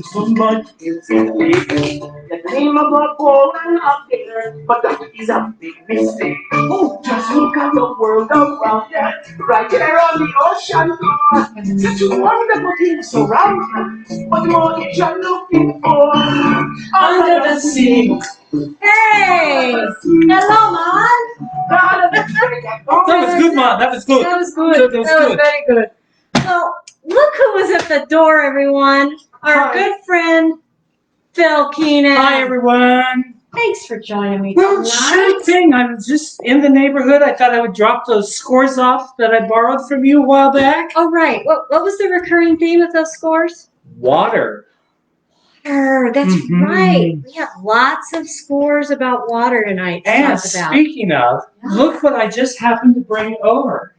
Somebody is in the name of a woman up there, but that is a big mistake. Oh, just look at the world around there, right there on the ocean floor. Such wonderful things around you, but more that you're looking for under the sea. Hey! Hello, Mom! That was good, Mom. That was good. That was good. That was very good. So, look who was at the door, everyone. Our good friend, Phil Kinen. Hi, everyone. Thanks for joining me Well, tonight. sure thing. I was just in the neighborhood. I thought I would drop those scores off that I borrowed from you a while back. Oh, right. What was the recurring theme of those scores? Water. That's right. We have lots of scores about water tonight to And talk about. speaking of, look what I just happened to bring over.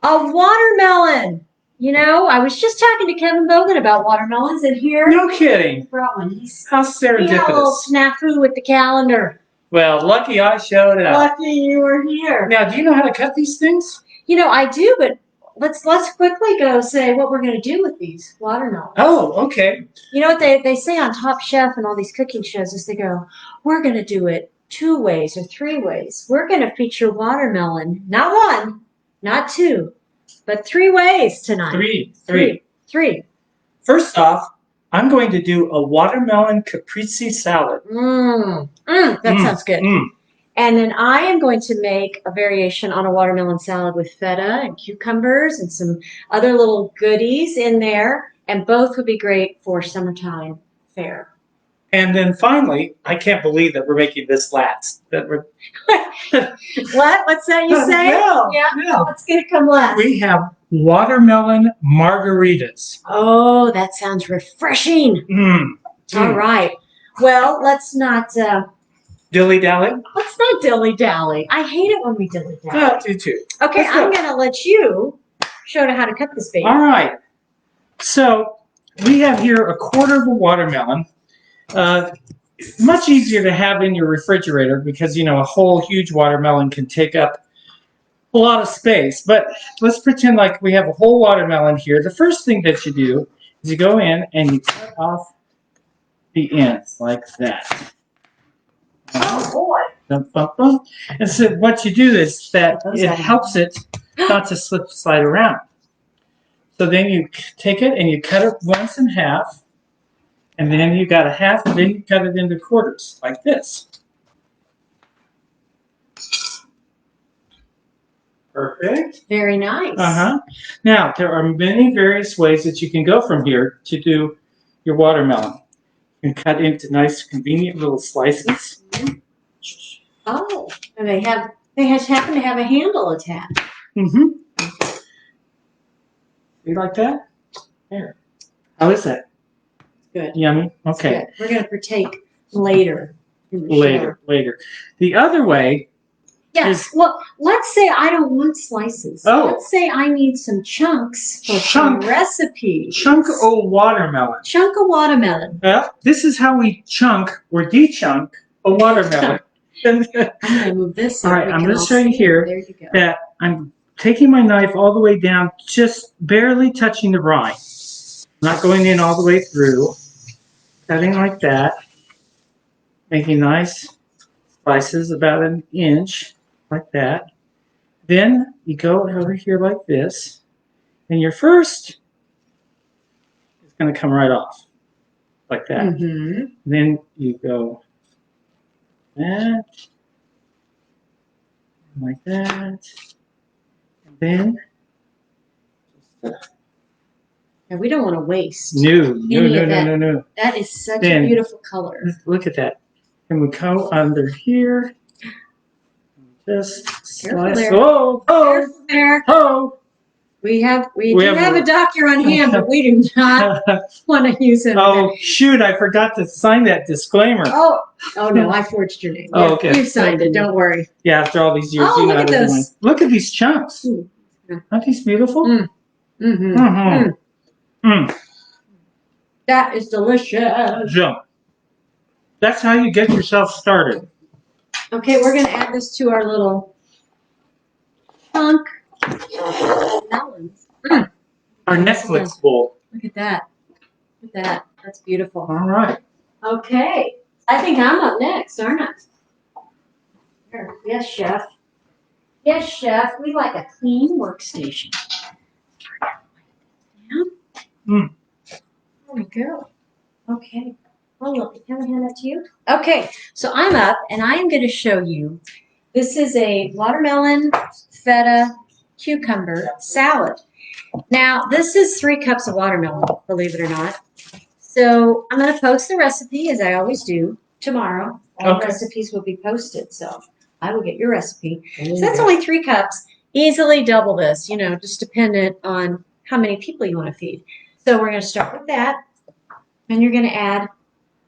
A watermelon. You know, I was just talking to Kevin Bogan about watermelons, and here No kidding. he brought one. How He had a little serendipitous. snafu with the calendar. Well, lucky I showed up. Lucky you were here. Now, do you know how to cut these things? You know, I do, but let's quickly go say what we're going to do with these watermelons. Oh, okay. You know what they say on Top Chef and all these cooking shows is they go, we're going to do it 2 ways or 3 ways. We're going to feature watermelon, not 1, not 2, but 3 ways tonight. 3. First off, I'm going to do a watermelon caprese salad. That sounds good. And then I am going to make a variation on a watermelon salad with feta and cucumbers and some other little goodies in there. And both would be great for summertime fare. And then finally, I can't believe that we're making this last. That we're What? What's that you say? Yeah. What's going to come last? We have watermelon margaritas. Oh, that sounds refreshing. All right. Well, let's not dilly-dally. Let's not dilly-dally. I hate it when we dilly-dally. I do too. Okay, I'm going to let you show how to cut this baby. All right. So we have here 1/4 of a watermelon. Much easier to have in your refrigerator because, you know, a whole huge watermelon can take up a lot of space. But let's pretend like we have a whole watermelon here. The first thing that you do is you go in and you cut off the ends like that. Oh, boy. And so what you do is that it helps it not to slide around. So then you take it and you cut it once in half. And then you got a half, and then you cut it into quarters, like this. Perfect. Very nice. Now, there are many various ways that you can go from here to do your watermelon. You can cut into nice, convenient little slices. Oh, and they happen to have a handle attached. You like that? There. How is that? Good. Yummy? Okay. Good. We're going to partake later. Later. The other way. Yes. Well, let's say I don't want slices. Oh. Let's say I need some chunks for some recipes. Chunk of watermelon. Chunk of watermelon. Well, this is how we chunk or de-chunk a watermelon. I'm going to move this. All right, I'm going to show you here there you go. that I'm taking my knife all the way down, just barely touching the rind. Not going in all the way through. Cutting like that. Making nice slices about 1 inch, like that. Then you go over here like this. And your first is going to come right off. Like that. Then you go that. Like that. And then And we don't want to waste. No. That is such a beautiful color. Look at that. And we go under here. Just slice. Careful there. We do have a doctor on hand, but we do not want to use him. Oh, shoot. I forgot to sign that disclaimer. Oh no. I forged your name. Oh, okay. You signed it. Don't worry. Yeah, after all these years. Oh, look at this. Look at these chunks. Aren't these beautiful? That is delicious. Jump. That's how you get yourself started. Okay, we're going to add this to our little chunk melons. Our Netflix bowl. Look at that. Look at that. That's beautiful. All right. Okay. I think I'm up next, aren't I? Here. Yes, chef. Yes, chef. We like a clean workstation. Mm. There we go. Okay. Oh, look. Can I hand that to you? Okay. So I'm up, and I am going to show you. This is a watermelon, feta, cucumber salad. Now, this is 3 cups of watermelon, believe it or not. So I'm going to post the recipe, as I always do, tomorrow. All recipes will be posted, so I will get your recipe. So that's only 3 cups. Easily double this, just dependent on how many people you want to feed. So we're going to start with that. And you're going to add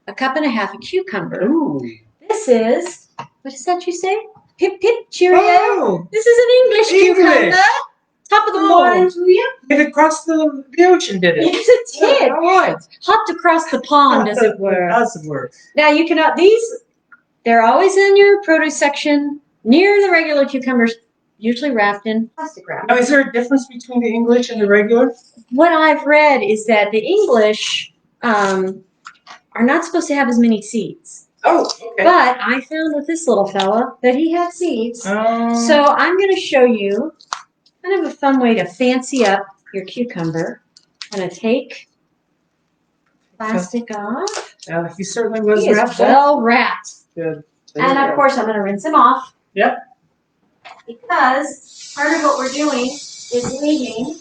1.5 cups of cucumber. Ooh. This is, what is that you say? Pip, pip, cheerio. Oh, This is an English cucumber. Top of the morning to you. It across the ocean, did it? Yes, it did. All right. Hopped across the pond, as it were. As it were. Now, you cannot, they're always in your produce section near the regular cucumbers, usually wrapped in plastic wrap. Now, is there a difference between the English and the regular? What I've read is that the English are not supposed to have as many seeds. Oh, okay. But I found with this little fella that he had seeds. So I'm going to show you kind of a fun way to fancy up your cucumber. I'm going to take plastic off. He certainly was He wrapped is well wrapped. Good. And of course, I'm going to rinse him off. Yep. Because part of what we're doing is leaving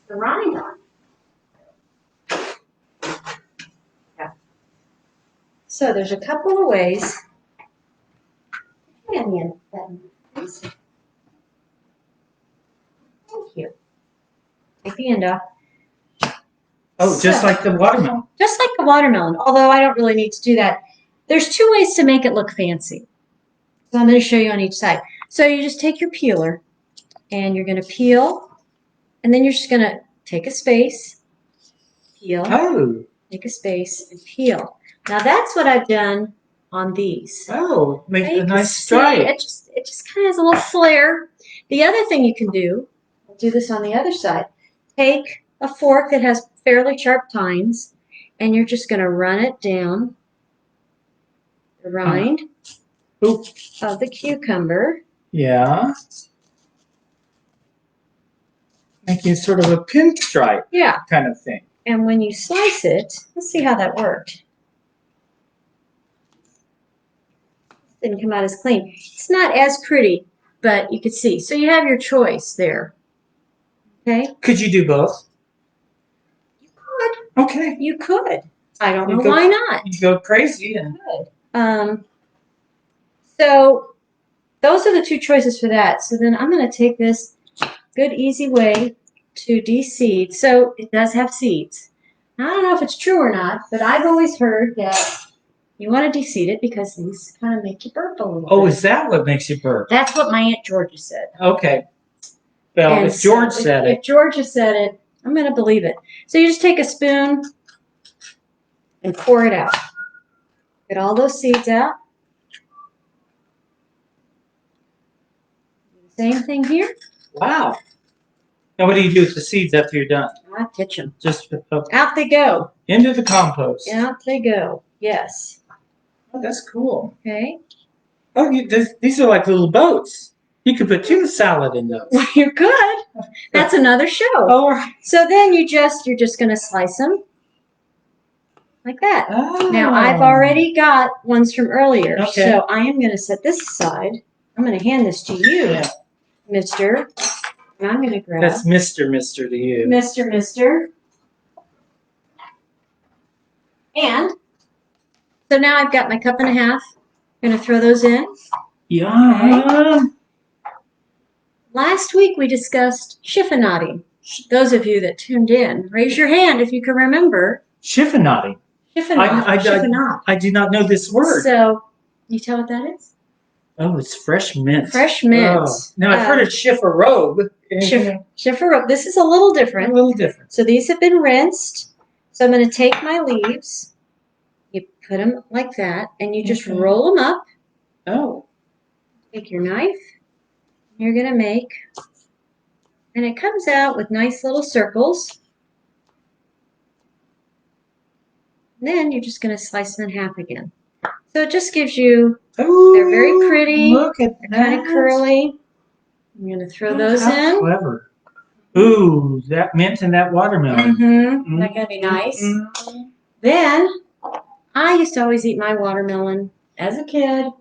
the rind on. Yeah. So there's a couple of ways. Thank you. Take the end off. Oh, just like the watermelon. Just like the watermelon, although I don't really need to do that. There's 2 ways to make it look fancy. So I'm going to show you on each side. So you just take your peeler, and you're going to peel, and then you're just going to take a space, peel, take a space, and peel. Now that's what I've done on these. Oh, make a nice stripe. stripe. It just kind of has a little flare. The other thing you can do, I'll do this on the other side, take a fork that has fairly sharp tines, and you're just going to run it down the rind of the cucumber. Yeah. Making sort of a pinstripe kind of thing. And when you slice it, let's see how that worked. Didn't come out as clean. It's not as pretty, but you could see. So you have your choice there. Okay? Could you do both? You could. Okay. You could. I don't know why not. You go crazy. And so those are the 2 choices for that. So then I'm going to take this good, easy way to de-seed. So it does have seeds. Now, I don't know if it's true or not, but I've always heard that you want to de-seed it because these kind of make you burp a little bit. Oh, is that what makes you burp? That's what my Aunt Georgia said. Okay. Well, And if George said it. If Georgia said it, I'm going to believe it. So you just take a spoon and pour it out. Get all those seeds out. Same thing here. Wow. Now, what do you do with the seeds after you're done? I pitch them. Just Out they go. into the compost. Out they go. Yes. Oh, that's cool. Okay. Oh, these are like little boats. You could put tuna salad in those. Well, you could. That's another show. All right. So then you're just going to slice them like that. Oh. Now I've already got ones from earlier, Okay. so I am going to set this aside. I'm going to hand this to you, Mister. And I'm going to grab. That's Mister to you. Mister. And so now I've got my 1.5 cups. I'm going to throw those in. Yeah. Okay. Last week we discussed chiffonade. Those of you that tuned in, raise your hand if you can remember. Chiffonade. Chiffonade. I do not know this word. So, you tell what that is? Oh, it's fresh mint. Fresh mint. Oh. Now, I've heard of chifferobe. Chifferobe. This is a little different. A little different. So, these have been rinsed. So, I'm going to take my leaves. You put them like that, and you just roll them up. Oh. Take your knife. You're going to make, and it comes out with nice little circles. then you're just going to slice them in half again. So it just gives you, Ooh, they're very pretty. Look at They're that. kind of curly. I'm going to throw those How in. clever. Ooh, that mint and that watermelon. Mm-hmm. That's going to be nice. Then, I used to always eat my watermelon as a kid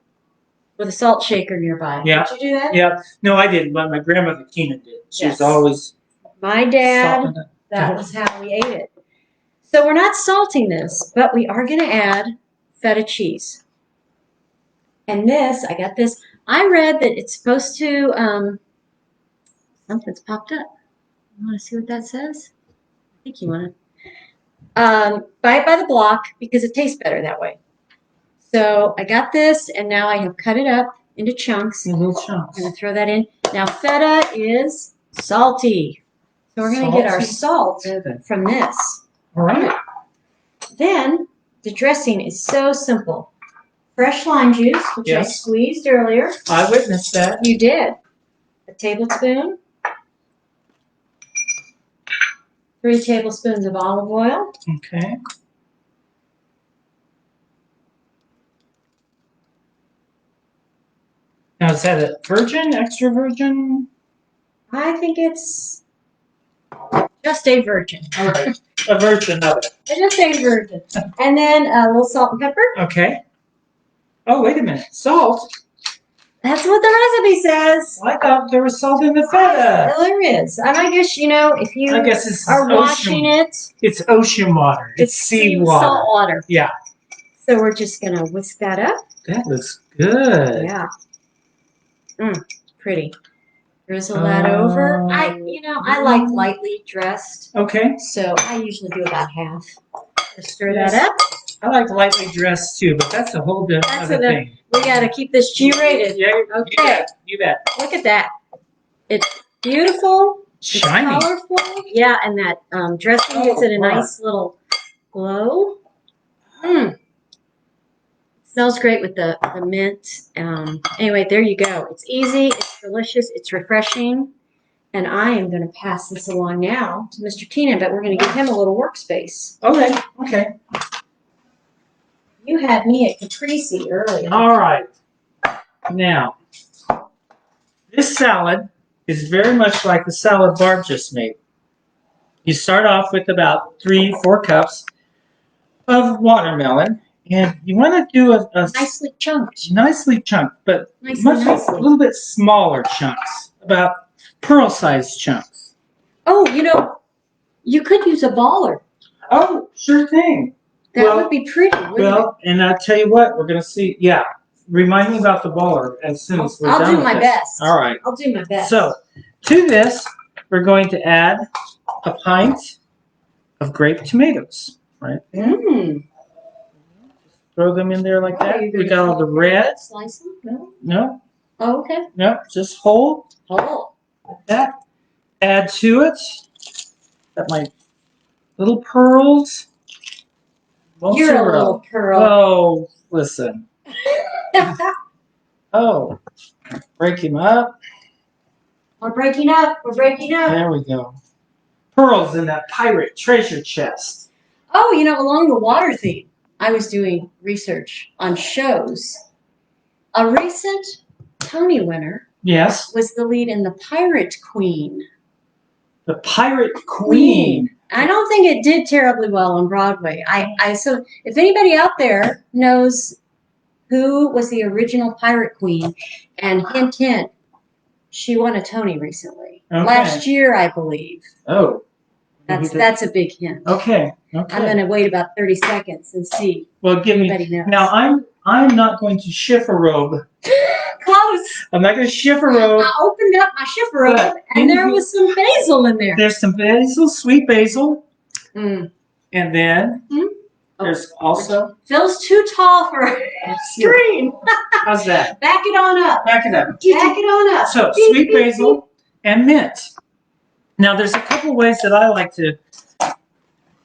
with a salt shaker nearby. Yeah. Did you do that? Yeah. No, I didn't, but my grandmother Kinen did. She was Yes. always My dad, salting it. that was how we ate it. So we're not salting this, but we are going to add feta cheese. And this, I got this. I read that it's supposed to, something's popped up. You want to see what that says? I think you want to. Buy it by the block because it tastes better that way. So I got this, and now I have cut it up into chunks. In little chunks. I'm going to throw that in. Now feta is salty. So we're going to get our salt from this. All right. Then the dressing is so simple. Fresh lime juice, which I squeezed earlier. I witnessed that. You did. A tablespoon. 3 tablespoons of olive oil. Okay. Now, is that a virgin, extra virgin? I think it's just a virgin. All right. A virgin of it. Just a virgin. And then a little salt and pepper. Okay. Oh, wait a minute. Salt? That's what the recipe says. I thought there was salt in the feta. Well, there is. And I guess, if you are washing it. It's ocean water. It's sea water. Salt water. Yeah. So we're just going to whisk that up. That looks good. Yeah. Pretty. Drizzle that over. I like lightly dressed. Okay. So I usually do about half. Just stir that up. I like lightly dressed too, but that's a whole different thing. We got to keep this G-rated. Yeah. Okay. You bet. Look at that. It's beautiful. Shiny. It's colorful. Yeah, and that dressing gives it a nice little glow. Smells great with the mint. Anyway, there you go. It's easy. It's delicious. It's refreshing. And I am going to pass this along now to Mr. Kinen, but we're going to give him a little workspace. Okay. You had me at Caprese earlier. All right. Now, this salad is very much like the salad Barb just made. You start off with about 3-4 cups of watermelon, and you want to do a nicely chunked. But nicely. A little bit smaller chunks, about pearl-sized chunks. Oh, you could use a baller. Oh, sure thing. That would be pretty, wouldn't it? And I'll tell you what, we're going to see. Yeah, remind me about the baller as soon as we're done. I'll do my best. All right. I'll do my best. So, to this, we're going to add a pint of grape tomatoes. Right there. Throw them in there like that. We got all the red. Slice them? No. No. Oh, okay. No, just whole. Whole. Like that. Add to it. Got my little pearls. You're a little pearl. Oh, listen. Oh, break him up. We're breaking up. There we go. Pearls in that pirate treasure chest. Oh, along the water theme, I was doing research on shows. A recent Tony winner was the lead in The Pirate Queen. The Pirate Queen. I don't think it did terribly well on Broadway. So if anybody out there knows who was the original Pirate Queen, and hint, hint, she won a Tony recently. Okay. Last year, I believe. Oh. That's a big hint. Okay. I'm going to wait about 30 seconds and see. Well, give me. Knows. Now, I'm not going to chifforobe. Close. I'm not going to chifforobe. I opened up my chifforobe, and there was some basil in there. There's some basil, sweet basil. And then there's also... Phil's too tall for a screen. How's that? Back it on up. Back it up. Back it on up. So, sweet basil and mint. Now, there's a couple ways that I like to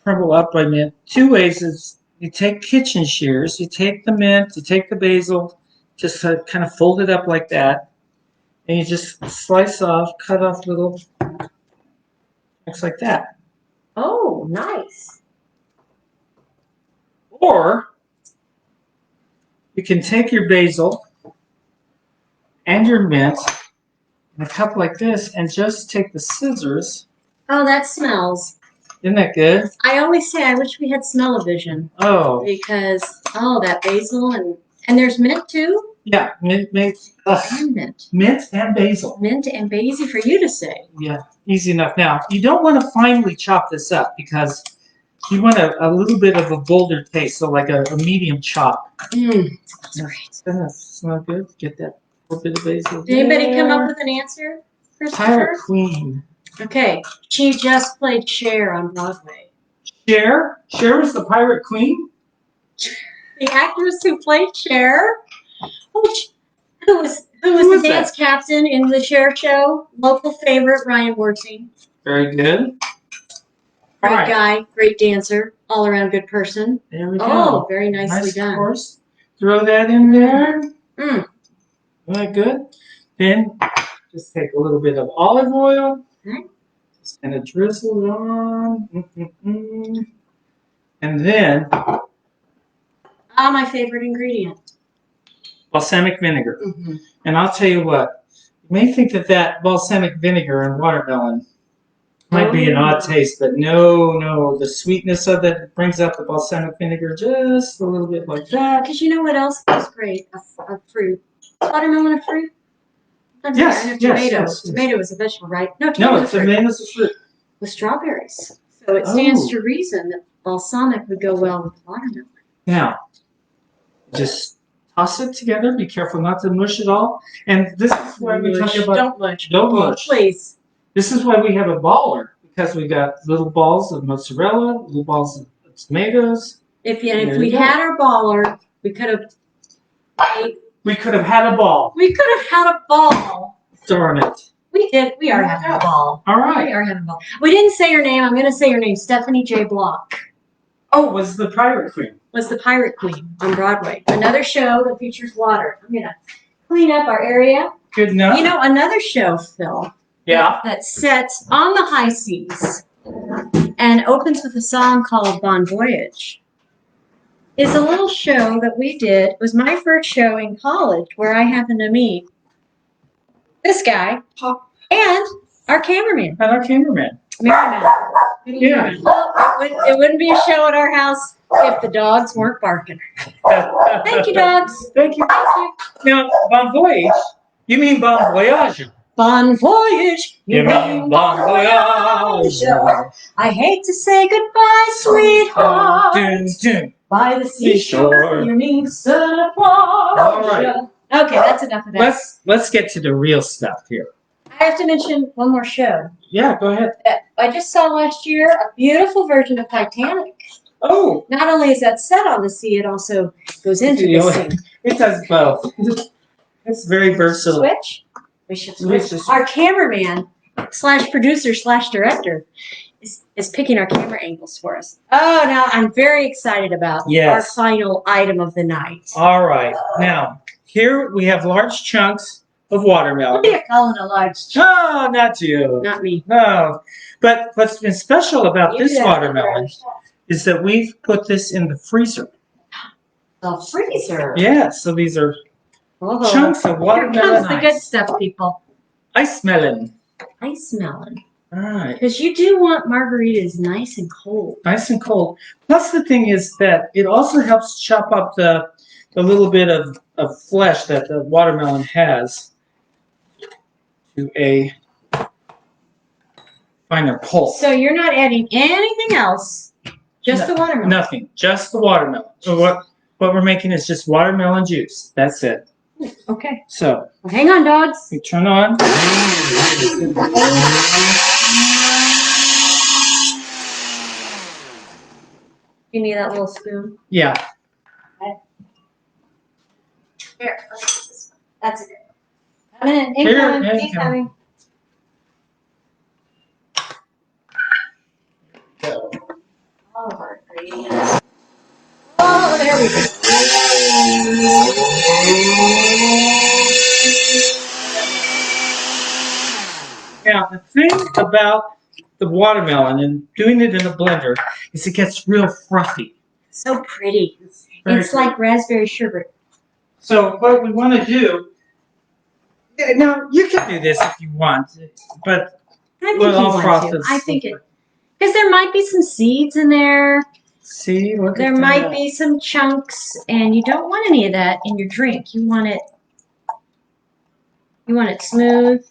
crumble up my mint. 2 ways is you take kitchen shears, you take the mint, you take the basil, just kind of fold it up like that, and you just slice off, cut off little chunks like that. Oh, nice. Or you can take your basil and your mint in a cup like this and just take the scissors. Oh, that smells. Isn't that good? I always say I wish we had smell-o-vision. Oh. Because, that basil and there's mint too? Yeah, mint. And mint. Mint and basil. Mint and basil for you to say. Yeah, easy enough. Now, you don't want to finely chop this up because you want a little bit of a bolder taste, so like a medium chop. That's right. Doesn't that smell good? Get that little bit of basil. Did anybody come up with an answer? Pirate Queen. Okay, she just played Cher on Broadway. Cher? Cher was the Pirate Queen? The actress who played Cher? Who was the dance captain in the Cher show? Local favorite, Ryan Worthing. Very good. Great guy, great dancer, all around good person. There we go. Oh, very nicely done. Of course. Throw that in there. All right, good. Then just take a little bit of olive oil. Just kind of drizzle it on. And then my favorite ingredient. Balsamic vinegar. And I'll tell you what, you may think that balsamic vinegar and watermelon might be an odd taste, but no, the sweetness of it brings out the balsamic vinegar just a little bit like that. Because you know what else is great? A fruit. Is watermelon a fruit? Yes. Tomato is a vegetable, right? No, tomato's a fruit. With strawberries. So it stands to reason that balsamic would go well with watermelon. Now, just toss it together. Be careful not to mush it all. And this is why we talk about... Don't mush. Don't mush. Please. This is why we have a baller, because we got little balls of mozzarella, little balls of tomatoes. If we had our baller, we could have... We could have had a ball. We could have had a ball. Darn it. We did. We are having a ball. All right. We are having a ball. We didn't say your name. I'm going to say your name. Stephanie J. Block. Oh, was the Pirate Queen. Was the Pirate Queen on Broadway. Another show that features water. I'm going to clean up our area. Good enough. You know, another show, Phil. Yeah. That sets on the high seas and opens with a song called Bon Voyage. Is a little show that we did. It was my first show in college where I happened to meet this guy and our cameraman. And our cameraman. Merriman. Yeah. It wouldn't be a show at our house if the dogs weren't barking. Thank you, dogs. Thank you. Now, Bon Voyage, you mean Bon Voyage. Bon voyage, you mean bon voyage. I hate to say goodbye, sweetheart. By the seashore, you mean Santa Claus. All right. Okay, that's enough of that. Let's get to the real stuff here. I have to mention one more show. Yeah, go ahead. I just saw last year a beautiful version of Titanic. Oh. Not only is that set on the sea, it also goes into the sea. It does both. It's very versatile. Switch? We should switch. Our cameraman / producer / director is picking our camera angles for us. Oh, now I'm very excited about our final item of the night. All right. Now, here we have large chunks of watermelon. What are you calling a large chunk? Oh, not you. Not me. No. But what's been special about this watermelon is that we've put this in the freezer. The freezer? Yeah, so these are chunks of watermelon. Here comes the good stuff, people. Ice melon. Ice melon. All right. Because you do want margaritas nice and cold. Nice and cold. Plus the thing is that it also helps chop up the little bit of flesh that the watermelon has to a finer pulp. So you're not adding anything else, just the watermelon? Nothing, just the watermelon. So what we're making is just watermelon juice. That's it. Okay. So. Well, hang on, dogs. We turn on. You need that little spoon? Yeah. Okay. Here, let's get this one. That's it. Come in. Incoming. Go. All of our ingredients. Oh, there we go. Now, the thing about the watermelon and doing it in a blender is it gets real frothy. So pretty. Very It's like raspberry sherbet. So what we want to do, now you can do this if you want, but I think well, you I'll want froth to. this. I think it, because there might be some seeds in there. See, look There at might that. be some chunks, and you don't want any of that in your drink. You want it smooth.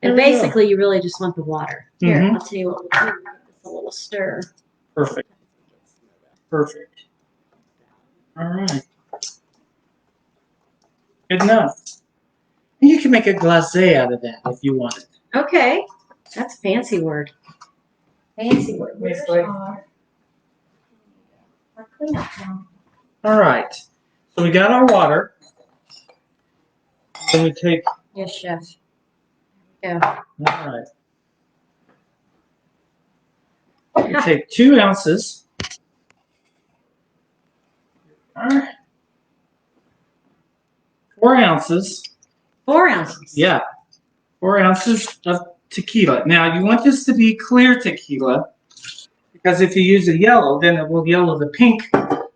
And There we go. basically, you really just want the water. Here, Mhm. I'll tell you what we'll do. Give this a little stir. Perfect. Perfect. All right. Good enough. And you can make a glacé out of that if you want it. Okay. That's a fancy word. Fancy word. Yes, Where's like- our cleanup now? All right. So we got our water. Then we take. Yes, chef. Yeah. All right. We take 2 ounces. All right. 4 ounces. 4 ounces. Yeah. 4 ounces of tequila. Now you want this to be clear tequila because if you use a yellow, then it will yellow the pink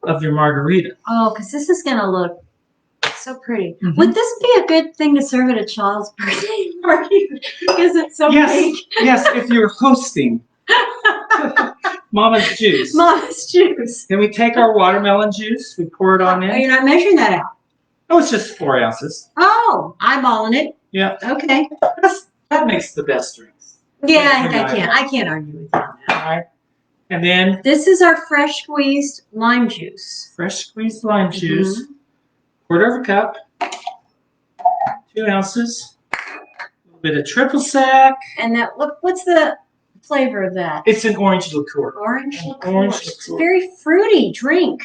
of your margarita. Oh, because this is going to look so pretty. Mhm. Would this be a good thing to serve at a child's birthday party? Because it's so Yes, pink. yes, if you're hosting Mama's juice. Mama's juice. Then we take our watermelon juice, we pour it on Oh, in. you're not measuring that out. Oh, it's just 4 ounces. Oh, eyeballing it. Yeah, Okay. that makes the best drinks. Yeah, I can't argue with you on that. All right. And then This is our fresh squeezed lime juice. fresh squeezed lime juice, quarter of a cup, 2 ounces, a little bit of triple sec. And that what's the flavor of that? It's an orange liqueur. Orange liqueur. Orange It's a liqueur. very fruity drink.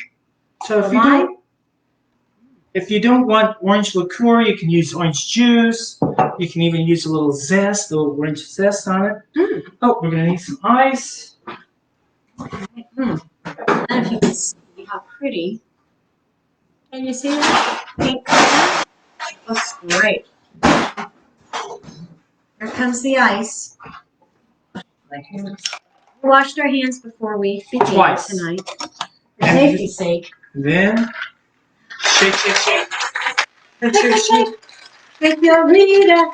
So Lime? if you don't want orange liqueur, you can use orange juice. You can even use a little zest, a little orange zest on it. Mm. Oh, we're gonna need some ice. And if you can see how pretty. Can you see that? Pink color? Looks great. Here comes the ice. We washed our hands before we began Twice. tonight. For And safety's sake. Then shake, shake, shake. Shake, Shake, shake, shake. Shake your Rita.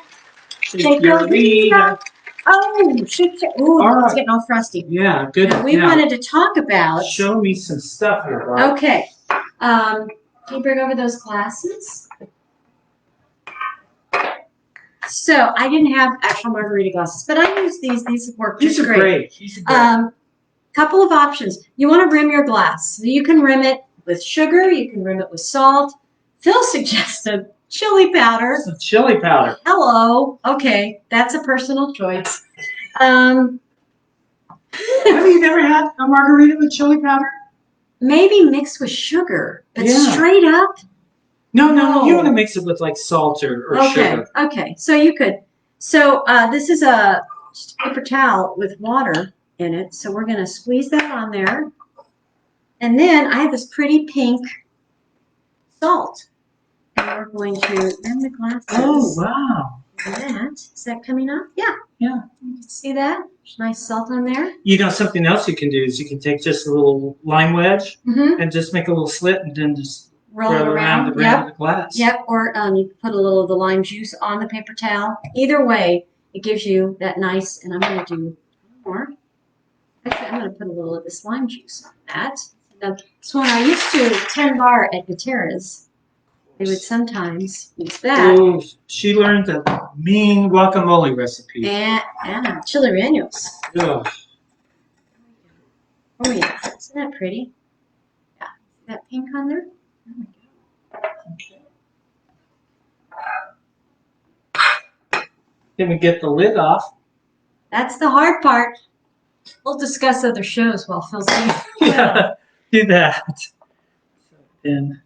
Shake your Rita. Oh, shake, shake. Ooh, All it's right. getting all frosty. Yeah, good. Now, we Now, wanted to talk about. show me some stuff here, Barb. Okay. Can you bring over those glasses? So I didn't have actual margarita glasses, but I use these. These work These just are great. These are great. Couple of options. You want to rim your glass. So you can rim it with sugar. You can rim it with salt. Phil suggested chili powder. Some chili powder. Hello. Okay, that's a personal choice. Have you never had a margarita with chili powder? Maybe mixed with sugar, but Yeah. straight up. No. No. You want to mix it with like salt or sugar. Okay. So you could. So this is a just a paper towel with water in it. So we're going to squeeze that on there. And then I have this pretty pink salt. And we're going to rim the glasses. Oh, wow. That. Is that coming up? Yeah. Yeah. You can see that? There's nice salt on there. You know, something else you can do is you can take just a little lime wedge Mm-hmm. and just make a little slit and then just Roll it around. the rim of the glass. Yep. Or you can put a little of the lime juice on the paper towel. Either way, it gives you that nice, and I'm going to do more. Actually, I'm going to put a little of this lime juice on that. Now, so when I used to tend bar at Gutierrez, they would sometimes use that. Oh, she learned a mean guacamole recipe. And chili granules. Ugh. Oh yeah, isn't that pretty? Yeah, see that pink on there? Oh my God. Then we get the lid off. That's the hard part. We'll discuss other shows while Phil's eating. Yeah, do that. Then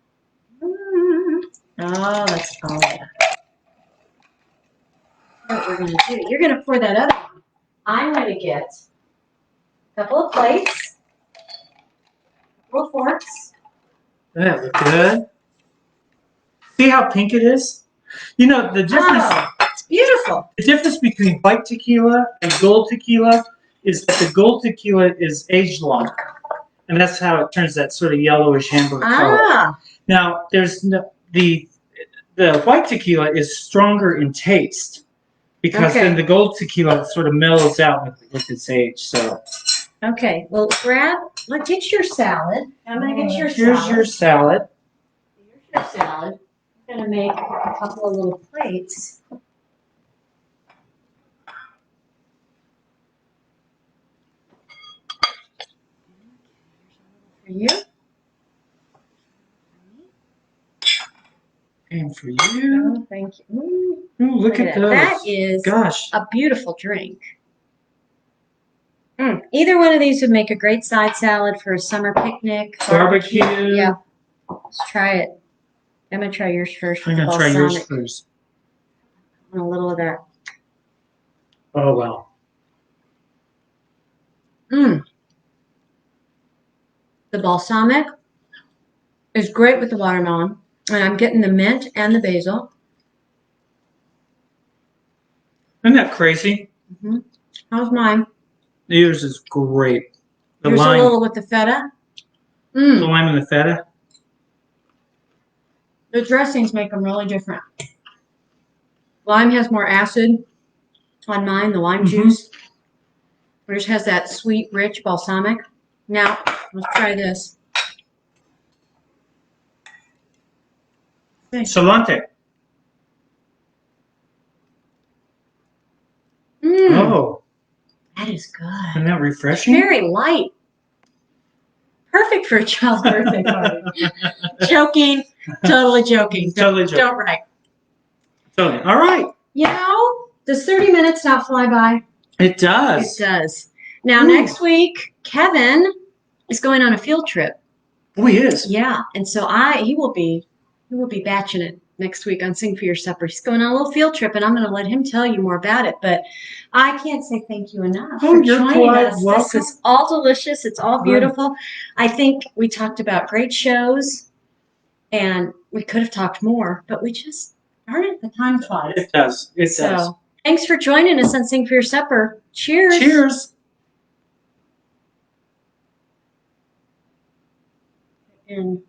Oh, that's oh yeah. What we're gonna do? You're gonna pour that other one. I'm gonna get a couple of plates, a couple of forks. that look good. See how pink it is? You know the difference. Oh, it's beautiful. The difference between white tequila and gold tequila is that the gold tequila is aged longer, and that's how it turns that sort of yellowish amber color. Ah, Now, there's no, the white tequila is stronger in taste because Okay. then the gold tequila sort of mellows out with its age. So okay. Well, get your salad. I'm going to get your here's salad. your salad. Here's your salad. I'm going to make a couple of little plates. For you. And for you. Oh, thank you. Ooh, look at those. That is Gosh. a beautiful drink. Either one of these would make a great side salad for a summer picnic. Barbecue. Yeah. Let's try it. I'm going to try yours first. I'm going to try yours first. And a little of that. Oh, wow. The balsamic is great with the watermelon. And I'm getting the mint and the basil. Isn't that crazy? How's mine? Yours is great. The Here's lime, a little with the feta. the lime and the feta. The dressings make them really different. Lime has more acid on mine, the lime juice. Yours has that sweet, rich balsamic. Now, let's try this. Cilantro. Oh. That is good. Isn't that refreshing? Very light. Perfect for a child's birthday party. Joking. Totally joking. Totally joking. Don't write. Totally. All right. You know, does 30 minutes not fly by? It does. It does. Now, next week, Kevin is going on a field trip. Oh, he is? Yeah. And so he will be batching it next week on Sing for Your Supper. He's going on a little field trip, and I'm going to let him tell you more about it. But I can't say thank you enough for joining us. Welcome. This is all delicious. It's all beautiful. I think we talked about great shows, and we could have talked more, but we just, darn it, the time flies. It does. It does. So thanks for joining us on Sing for Your Supper. Cheers. Cheers. And